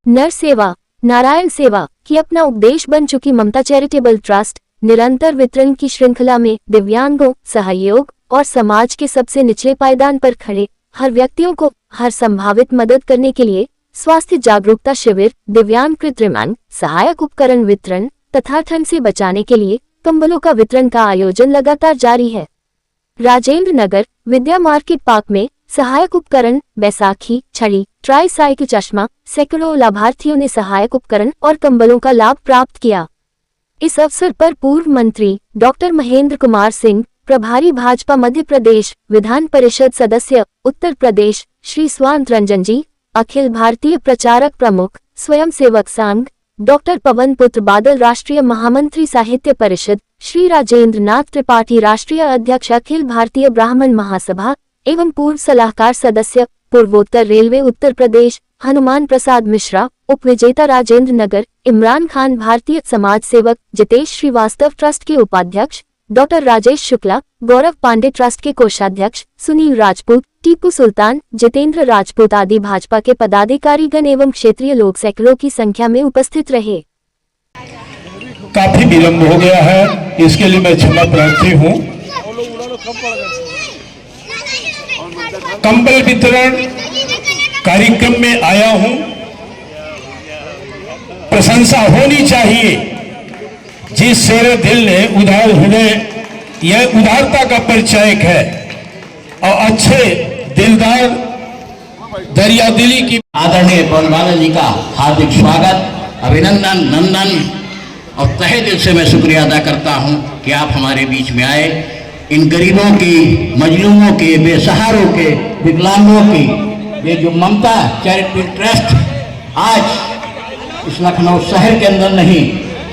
नर सेवा नारायण सेवा की अपना उपदेश बन चुकी ममता चैरिटेबल ट्रस्ट निरंतर वितरण की श्रृंखला में दिव्यांगों, सहयोग और समाज के सबसे निचले पायदान पर खड़े हर व्यक्तियों को हर संभावित मदद करने के लिए स्वास्थ्य जागरूकता शिविर, दिव्यांग कृत्रिमांग सहायक उपकरण वितरण तथा ठंड से बचाने के लिए कंबलों का वितरण का आयोजन लगातार जारी है। राजेंद्र नगर विद्या मार्केट पार्क में सहायक उपकरण, बैसाखी, छड़ी, ट्राई साइकिल, चश्मा, सैकड़ों लाभार्थियों ने सहायक उपकरण और कंबलों का लाभ प्राप्त किया। इस अवसर पर पूर्व मंत्री डॉक्टर महेंद्र कुमार सिंह, प्रभारी भाजपा मध्य प्रदेश विधान परिषद सदस्य उत्तर प्रदेश श्री स्वांत रंजन जी, अखिल भारतीय प्रचारक प्रमुख स्वयं सेवक संघ डॉक्टर पवन पुत्र बादल, राष्ट्रीय महामंत्री साहित्य परिषद श्री राजेंद्र नाथ त्रिपाठी, राष्ट्रीय अध्यक्ष अखिल भारतीय ब्राह्मण महासभा एवं पूर्व सलाहकार सदस्य पूर्वोत्तर रेलवे उत्तर प्रदेश हनुमान प्रसाद मिश्रा, उपविजेता राजेंद्र नगर, इमरान खान, भारतीय समाज सेवक जितेश श्रीवास्तव, ट्रस्ट के उपाध्यक्ष डॉक्टर राजेश शुक्ला, गौरव पांडे, ट्रस्ट के कोषाध्यक्ष सुनील राजपूत, टीपू सुल्तान, जितेंद्र राजपूत आदि भाजपा के पदाधिकारीगण एवं क्षेत्रीय लोग सैकड़ों की संख्या में उपस्थित रहे। काफी विलंब हो गया है, इसके लिए मैं क्षमा प्रार्थी हूँ। कंबल वितरण कार्यक्रम में आया हूँ। प्रशंसा होनी चाहिए जिस शेरे दिल ने उदार हृदय, यह उदारता का परिचायक है और अच्छे दिलदार दरिया दिली की आदरणीय पवन बादल जी का हार्दिक स्वागत, अभिनंदन, नंदन और तहे दिल से मैं शुक्रिया अदा करता हूं कि आप हमारे बीच में आए। इन गरीबों की, मजलूमों के, बेसहारों के, विकलांगों की ये जो ममता चैरिटेबल ट्रस्ट आज इस लखनऊ शहर के अंदर नहीं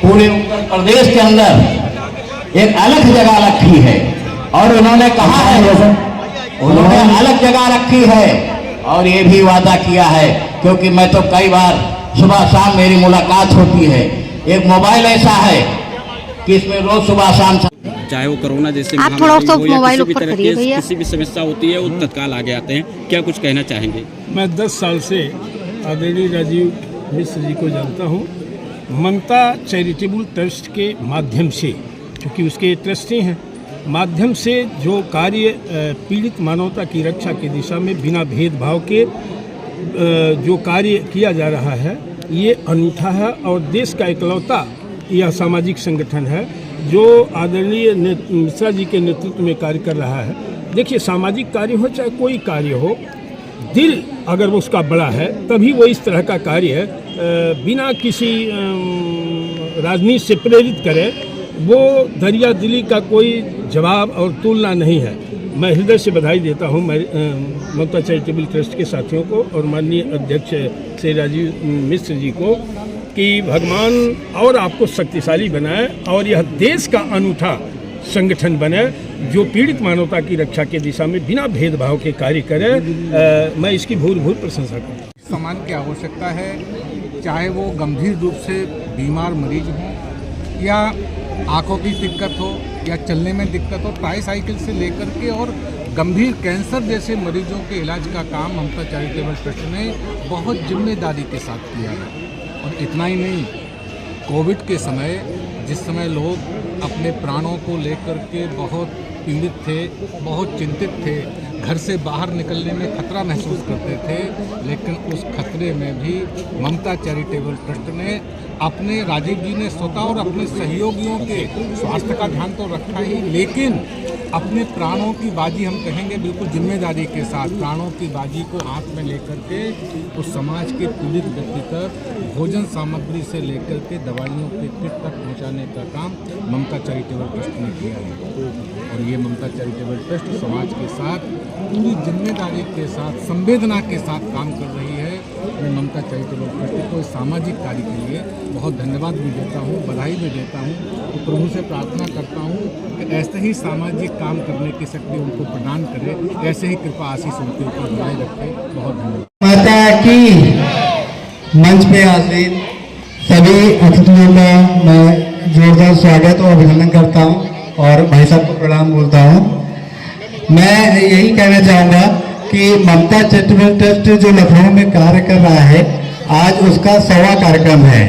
पूरे उत्तर प्रदेश के अंदर एक अलग जगह रखी है और उन्होंने कहा है, उन्होंने अलग जगह रखी है और ये भी वादा किया है, क्योंकि मैं तो कई बार सुबह शाम मेरी मुलाकात होती है। एक मोबाइल ऐसा है कि इसमें रोज सुबह शाम, चाहे वो कोरोना जैसे आप थोड़ा सा मोबाइल ऊपर करिए भैया, किसी भी समस्या होती है वो तत्काल आगे आते हैं। क्या कुछ कहना चाहेंगे? मैं 10 साल से आदरणीय राजीव मिश्र जी को जानता हूँ। ममता चैरिटेबल ट्रस्ट के माध्यम से, क्योंकि उसके ट्रस्टी हैं, माध्यम से जो कार्य पीड़ित मानवता की रक्षा की दिशा में बिना भेदभाव के जो कार्य किया जा रहा है, ये अनूठा है और देश का इकलौता यह सामाजिक संगठन है जो आदरणीय मिश्रा जी के नेतृत्व में कार्य कर रहा है। देखिए, सामाजिक कार्य हो चाहे कोई कार्य हो, दिल अगर वो उसका बड़ा है तभी वो इस तरह का कार्य बिना किसी राजनीति से प्रेरित करे, वो दरिया दिली का कोई जवाब और तुलना नहीं है। मैं हृदय से बधाई देता हूँ ममता चैरिटेबल ट्रस्ट के साथियों को और माननीय अध्यक्ष श्री राजीव मिश्र जी को कि भगवान और आपको शक्तिशाली बनाए और यह देश का अनूठा संगठन बने जो पीड़ित मानवता की रक्षा के दिशा में बिना भेदभाव के कार्य करे। मैं इसकी भूल प्रशंसा करता हूँ। सामान की आवश्यकता है, चाहे वो गंभीर रूप से बीमार मरीज हो या आंखों की दिक्कत हो या चलने में दिक्कत हो, ट्राई साइकिल से लेकर के और गंभीर कैंसर जैसे मरीजों के इलाज का काम ममता चैरिटेबल ट्रस्ट ने बहुत जिम्मेदारी के साथ किया है। और इतना ही नहीं, कोविड के समय जिस समय लोग अपने प्राणों को लेकर के बहुत पीड़ित थे, बहुत चिंतित थे, घर से बाहर निकलने में खतरा महसूस करते थे, लेकिन उस खतरे में भी ममता चैरिटेबल ट्रस्ट ने अपने, राजीव जी ने स्वतः और अपने सहयोगियों के स्वास्थ्य का ध्यान तो रखा ही, लेकिन अपने प्राणों की बाजी, हम कहेंगे बिल्कुल जिम्मेदारी के साथ, प्राणों की बाजी को हाथ में लेकर के उस समाज के पीड़ित व्यक्ति तक भोजन सामग्री से लेकर के दवाइयों के किट तक पहुंचाने का काम ममता चैरिटेबल ट्रस्ट ने किया है। और ये ममता चैरिटेबल ट्रस्ट समाज के साथ पूरी जिम्मेदारी के साथ, संवेदना के साथ काम कर रही है। मैं ममता चैरिटेबल ट्रस्ट को सामाजिक कार्य के लिए बहुत धन्यवाद भी देता हूँ, बधाई भी देता हूँ। तो प्रभु से प्रार्थना करता हूँ कि ऐसे ही सामाजिक काम करने की शक्ति उनको प्रदान करे, ऐसे ही कृपा आशीष उनके ऊपर बनाए रखे। बहुत धन्यवाद। माता की मंच पे आसीन सभी अतिथियों का मैं जोरदार स्वागत और अभिनंदन करता हूँ और भाई साहब को प्रणाम बोलता हूँ। मैं यही कहना चाहूँगा कि ममता चैरिटेबल ट्रस्ट जो लखनऊ में कार्य कर रहा है, आज उसका 100वां कार्यक्रम है।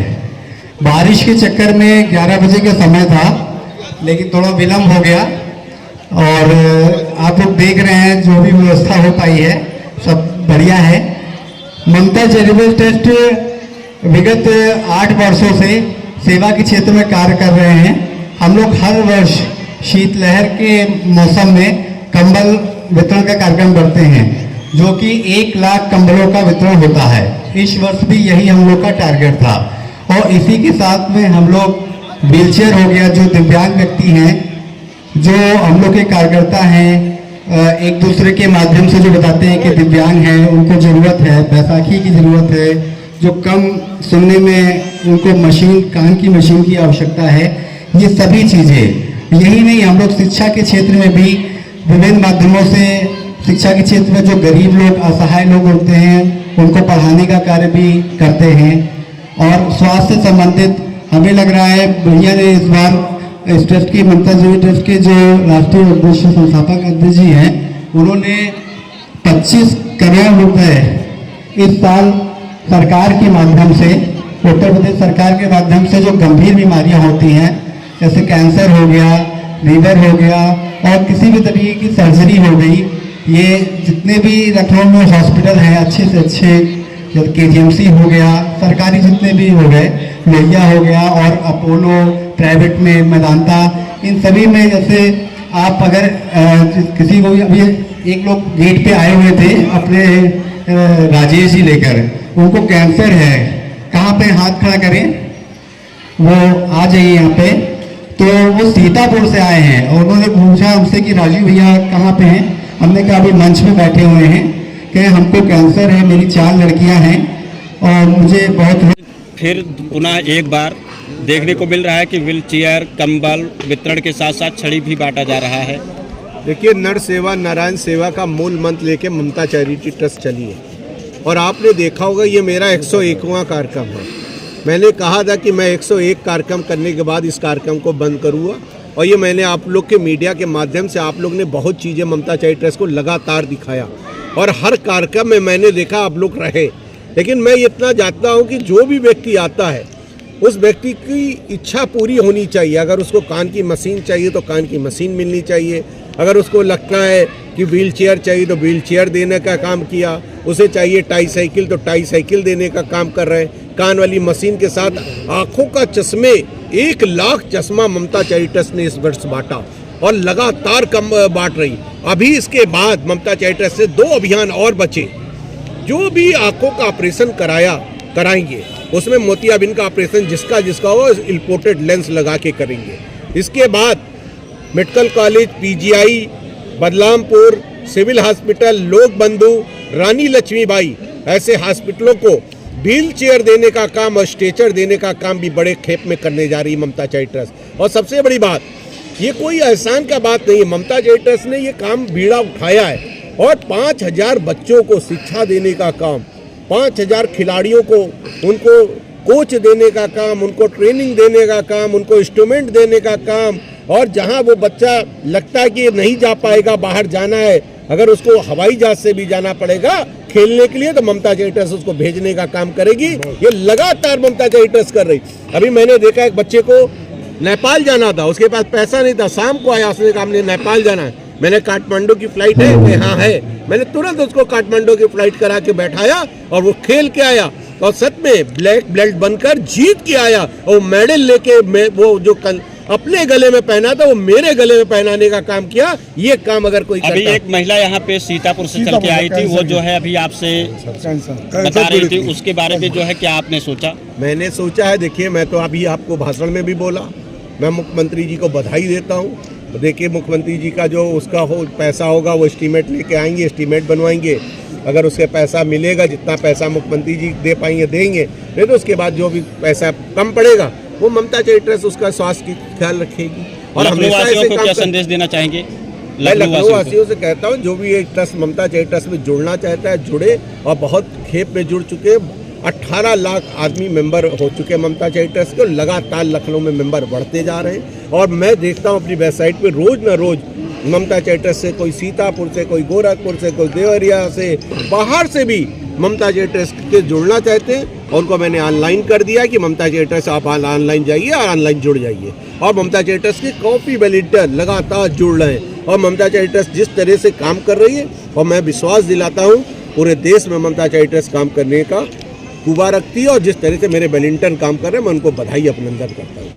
बारिश के चक्कर में 11 बजे का समय था, लेकिन थोड़ा विलम्ब हो गया और आप लोग देख रहे हैं जो भी व्यवस्था हो पाई है सब बढ़िया है। ममता चैरिटेबल ट्रस्ट विगत 8 वर्षों से सेवा के क्षेत्र में कार्य कर रहे हैं। हम लोग हर वर्ष शीतलहर के मौसम में कंबल वितरण का कार्यक्रम करते हैं, जो कि 1 लाख कंबलों का वितरण होता है। इस वर्ष भी यही हम लोग का टारगेट था और इसी के साथ में हम लोग व्हीलचेयर हो गया, जो दिव्यांग व्यक्ति हैं, जो हम लोग के कार्यकर्ता हैं, एक दूसरे के माध्यम से जो बताते हैं कि दिव्यांग हैं, उनको ज़रूरत है, बैसाखी की ज़रूरत है, जो कम सुनने में उनको मशीन, कान की मशीन की आवश्यकता है, ये सभी चीज़ें। यही नहीं, हम लोग शिक्षा के क्षेत्र में भी विभिन्न माध्यमों से शिक्षा के क्षेत्र में जो गरीब लोग, असहाय लोग होते हैं, उनको पढ़ाने का कार्य भी करते हैं। और स्वास्थ्य से संबंधित हमें लग रहा है भैया ने इस बार इस ट्रस्ट की, ममता चैरिटेबल ट्रस्ट के जो राष्ट्रीय अध्यक्ष संस्थापक अध्यक्ष जी हैं, उन्होंने 25 करोड़ रुपए इस साल सरकार के माध्यम से, उत्तर प्रदेश सरकार के माध्यम से, जो गंभीर बीमारियां होती हैं जैसे कैंसर हो गया, लीवर हो गया और किसी भी तरीके की सर्जरी हो गई, ये जितने भी लखनऊ में हॉस्पिटल हैं अच्छे से अच्छे, जैसे KGMC हो गया, सरकारी जितने भी हो गए, लोहिया हो गया और अपोलो प्राइवेट में मेदांता, इन सभी में जैसे आप अगर किसी को, अभी एक लोग गेट पे आए हुए थे अपने राजेश जी लेकर, उनको कैंसर है, कहाँ पे हाथ खड़ा करें, वो आ जाइए यहाँ पे। तो वो सीतापुर से आए हैं और उन्होंने पूछा हमसे कि राजीव भैया कहाँ पे हैं। हमने कहा अभी मंच पे बैठे हुए हैं, कि हमको कैंसर है, मेरी 4 लड़कियाँ हैं और मुझे बहुत। फिर पुनः एक बार देखने को मिल रहा है कि व्हील चेयर, कंबल वितरण के साथ साथ छड़ी भी बांटा जा रहा है। देखिए, नर सेवा नारायण सेवा का मूल मंत्र लेके ममता चैरिटी ट्रस्ट चली है और आपने देखा होगा ये मेरा 101वां कार्यक्रम है। मैंने कहा था कि मैं 101 कार्यक्रम करने के बाद इस कार्यक्रम को बंद करूँगा और ये मैंने आप लोग के मीडिया के माध्यम से, आप लोग ने बहुत चीज़ें ममता चैरिटी ट्रस्ट को लगातार दिखाया और हर कार्यक्रम में मैंने देखा आप लोग रहे। लेकिन मैं इतना जानता हूँ कि जो भी व्यक्ति आता है उस व्यक्ति की इच्छा पूरी होनी चाहिए। अगर उसको कान की मशीन चाहिए तो कान की मशीन मिलनी चाहिए, अगर उसको लगता है कि व्हील चेयर चाहिए तो व्हील चेयर देने का काम किया, उसे चाहिए टाई साइकिल तो टाई साइकिल देने का काम कर रहे हैं। कान वाली मशीन के साथ आँखों का चश्मे, 1 लाख चश्मा ममता चैरिटी ट्रस्ट ने इस वर्ष बांटा और लगातार कम बांट रही। अभी इसके बाद ममता चैरिटी ट्रस्ट से 2 अभियान और बचे। जो भी आँखों का ऑपरेशन कराएंगे उसमें मोतियाबिंद का ऑपरेशन जिसका हो इंपोर्टेड लेंस लगा के करेंगे। इसके बाद medical college, PGI, Balrampur, civil hospital, Lok Bandhu, रानी लक्ष्मीबाई, ऐसे हॉस्पिटलों को व्हील चेयर देने का काम और स्ट्रेचर देने का काम भी बड़े खेप में करने जा रही है ममता चैरिटी ट्रस्ट। और सबसे बड़ी बात, ये कोई एहसान का बात नहीं है, ममता चैरिटी ट्रस्ट ने ये काम बीड़ा उठाया है और 5000 बच्चों को शिक्षा देने का काम, 5000 खिलाड़ियों को उनको कोच देने का काम, उनको ट्रेनिंग देने का काम, उनको इंस्ट्रूमेंट देने का काम। और जहां वो बच्चा लगता है कि नहीं जा पाएगा, बाहर जाना है, अगर उसको हवाई जहाज से भी जाना पड़ेगा खेलने के लिए, तो ममता चैरिटी ट्रस्ट उसको भेजने का काम करेगी। ये लगातार ममता चैरिटी ट्रस्ट कर रही। अभी मैंने देखा एक बच्चे को नेपाल जाना था, उसके पास पैसा नहीं था, शाम को आया, उसने कहा हमने नेपाल जाना है। मैंने काठमांडू की फ्लाइट है, हाँ है, मैंने तुरंत उसको काठमांडू की फ्लाइट करा के बैठाया और वो खेल के आया और सच में ब्लैक बेल्ट बनकर जीत के आया और मेडल लेके वो जो अपने गले में पहना था वो मेरे गले में पहनाने का काम किया। ये काम अगर कोई अभी एक महिला यहाँ पे सीतापुर से चल के आई थी, वो जो है अभी आपसे बता रही थी, उसके बारे में जो है क्या आपने सोचा? मैंने सोचा है, देखिए मैं तो अभी आपको भाषण में भी बोला, मैं मुख्यमंत्री जी को बधाई देता हूँ। देखिए मुख्यमंत्री जी का जो उसका पैसा होगा वो एस्टीमेट लेके आएंगे, एस्टीमेट बनवाएंगे। अगर उसके पैसा मिलेगा, जितना पैसा मुख्यमंत्री जी दे पाएंगे देंगे, नहीं तो उसके बाद जो भी पैसा कम पड़ेगा वो ममता चैरिटी ट्रस्ट उसका स्वास्थ्य की ख्याल रखेगी। और हमेशा ऐसे काम क्या संदेश देना चाहेंगे? मैं लखनऊ वासियों से कहता हूँ, जो भी एक ट्रस्ट ममता चैरिटी ट्रस्ट में जुड़ना चाहता है जुड़े, और बहुत खेप में जुड़ चुके। 18 लाख आदमी मेंबर हो चुके हैं ममता चैरिटी ट्रस्ट के, लगातार लखनऊ में मेंबर बढ़ते जा रहे हैं। और मैं देखता हूँ अपनी वेबसाइट पे रोज न रोज ममता चैरिटी ट्रस्ट से कोई सीतापुर से, कोई गोरखपुर से, कोई देवरिया से, बाहर से भी ममता चैरिटी ट्रस्ट के जुड़ना चाहते हैं, और उनको मैंने ऑनलाइन कर दिया कि ममता चैरिटी ट्रस्ट आप ऑनलाइन जाइए और ऑनलाइन जुड़ जाइए। और ममता चैरिटी ट्रस्ट के काफ़ी वॉलंटियर लगातार जुड़ रहे हैं, और ममता चैरिटी ट्रस्ट जिस तरह से काम कर रही है, और मैं विश्वास दिलाता हूँ पूरे देश में ममता चैरिटी ट्रस्ट काम करने का कुबा रखती है, और जिस तरह से मेरे वॉलंटियर काम कर रहे हैं मैं उनको बधाई अभिनंदन करता हूँ।